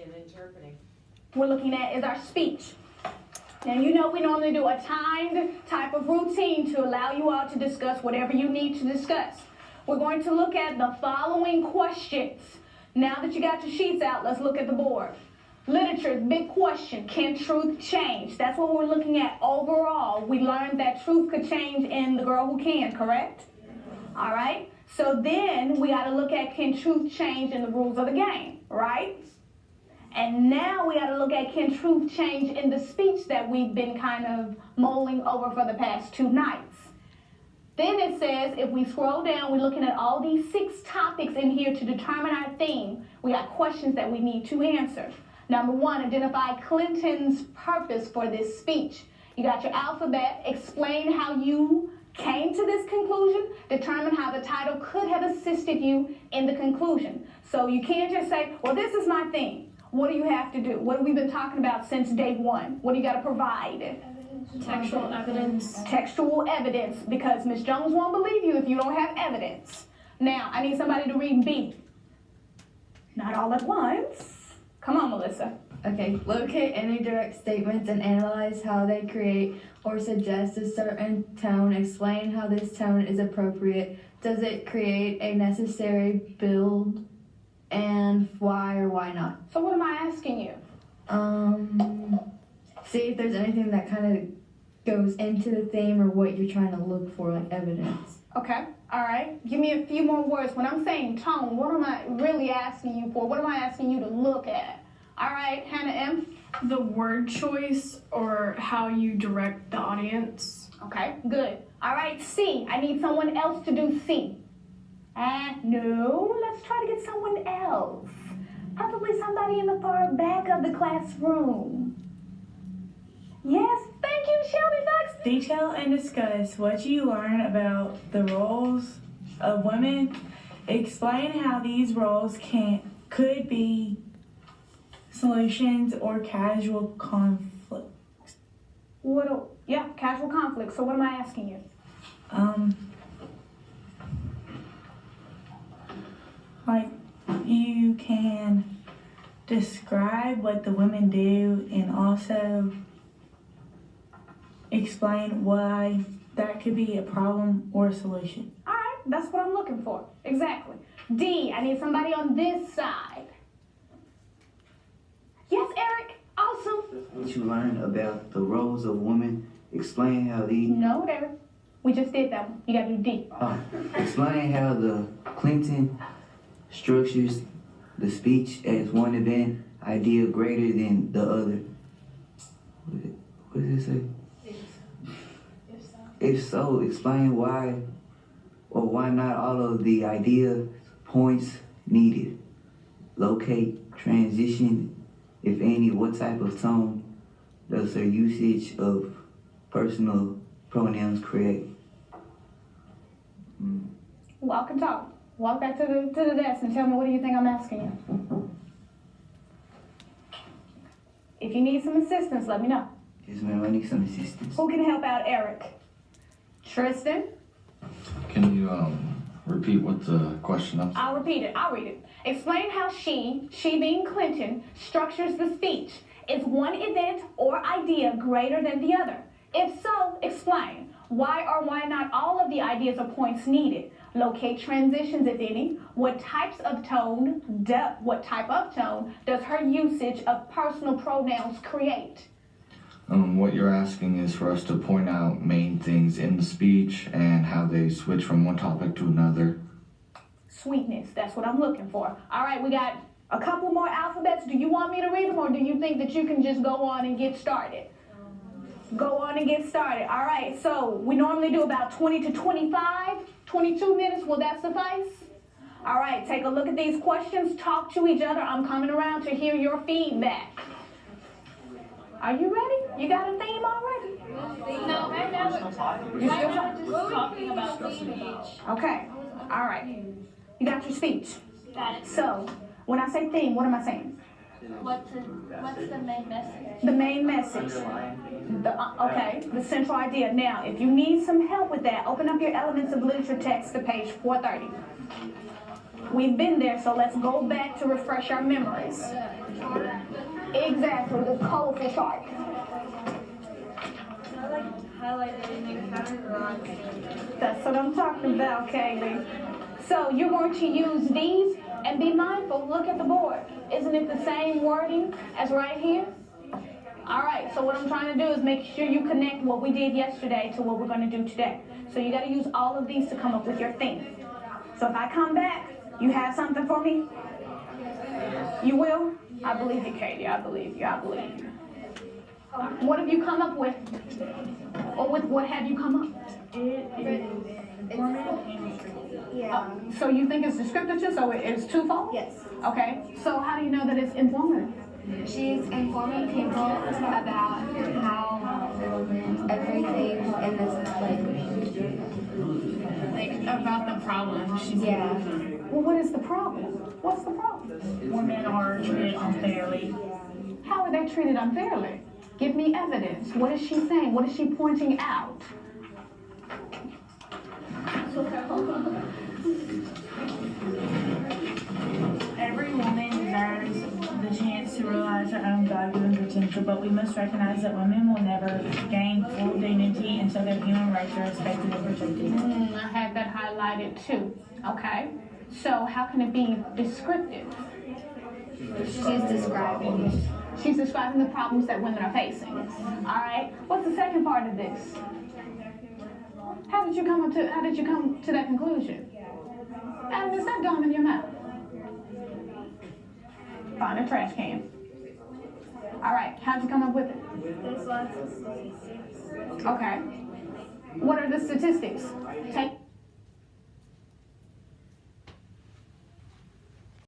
and interpreting. We're looking at is our speech. Now, you know we normally do a timed type of routine to allow you all to discuss whatever you need to discuss. We're going to look at the following questions. Now that you got your sheets out, let's look at the board. Literature, big question, can truth change? That's what we're looking at overall. We learned that truth could change in The Girl Who Can, correct? All right, so then we got to look at can truth change in the rules of the game, right? And now we got to look at can truth change in the speech that we've been kind of mulling over for the past 2 nights. Then it says, if we scroll down, we're looking at all these 6 topics in here to determine our theme. We got questions that we need to answer. Number 1, identify Clinton's purpose for this speech. You got your alphabet, explain how you came to this conclusion, determine how the title could have assisted you in the conclusion. So you can't just say, well, this is my theme. What do you have to do? What have we been talking about since day 1? What do you got to provide? Textual evidence. Textual evidence, because Ms. Jones won't believe you if you don't have evidence. Now, I need somebody to read B. Not all at once. Come on, Melissa. Okay, locate any direct statements and analyze how they create or suggest a certain tone. Explain how this tone is appropriate. Does it create a necessary build? And why or why not? So what am I asking you? See if there's anything that kind of goes into the theme or what you're trying to look for, like evidence. Okay, all right. Give me a few more words. When I'm saying tone, what am I really asking you for? What am I asking you to look at? All right, Hannah M. The word choice or how you direct the audience. Okay, good. All right, C. I need someone else to do C. No, let's try to get someone else. Probably somebody in the far back of the classroom. Yes, thank you, Shelby Fox. Detail and discuss what you learn about the roles of women. Explain how these roles could be solutions or casual conflicts. Yeah, casual conflict. So what am I asking you? Like you can describe what the women do and also explain why that could be a problem or a solution. All right, that's what I'm looking for. Exactly. D, I need somebody on this side. Yes, Eric, awesome. What you learn about the roles of women, explain how these... No, Eric, we just did that one. You gotta do D. Explain how the Clinton structures the speech as one event idea greater than the other. What does it say? If so, explain why or why not all of the idea points needed. Locate, transition, if any, what type of tone does her usage of personal pronouns create? Walk and talk. Walk back to the desk and tell me, what do you think I'm asking you? If you need some assistance, let me know. Yes, ma'am, I need some assistance. Who can help out Eric? Tristan? Can you repeat what the question is? I'll repeat it. I'll read it. Explain how she being Clinton, structures the speech. Is one event or idea greater than the other? If so, explain. Why or why not all of the ideas or points needed? Locate transitions, if any. What type of tone does her usage of personal pronouns create? What you're asking is for us to point out main things in the speech and how they switch from one topic to another. Sweetness, that's what I'm looking for. All right, we got a couple more alphabets. Do you want me to read them, or do you think that you can just go on and get started? Go on and get started. All right, so we normally do about 20 to 25, 22 minutes. Will that suffice? All right, take a look at these questions. Talk to each other. I'm coming around to hear your feedback. Are you ready? You got a theme already? No, right now we're just talking about the speech. Okay, all right. You got your speech. Got it. So, when I say theme, what am I saying? What's the main message? The main message. Okay, the central idea. Now, if you need some help with that, open up your Elements of Literature text to page 430. We've been there, so let's go back to refresh our memories. Exactly, the colorful chart. That's what I'm talking about, Kaylee. So you're going to use these and be mindful. Look at the board. Isn't it the same wording as right here? All right, so what I'm trying to do is make sure you connect what we did yesterday to what we're going to do today. So you got to use all of these to come up with your theme. So if I come back, you have something for me? You will? I believe you, Katie. I believe you. I believe you. What have you come up with? Or with what have you come up? Yeah. So you think it's descriptive, so it's twofold? Yes. Okay, so how do you know that it's informative? She's informing people about how everything in this, Like, about the problem. She's yeah. Well, what is the problem? What's the problem? Women are treated unfairly. How are they treated unfairly? Give me evidence. What is she saying? What is she pointing out? Every woman deserves the chance to realize her own value and potential, but we must recognize that women will never gain full dignity until their human rights are respected and protected. I had that highlighted too. Okay, so how can it be descriptive? She's describing. She's describing the problems that women are facing. All right, what's the second part of this? How did you come to that conclusion? Adam, is that gum in your mouth? Find a trash can. All right, how'd you come up with it? There's lots of statistics. Okay. What are the statistics? Take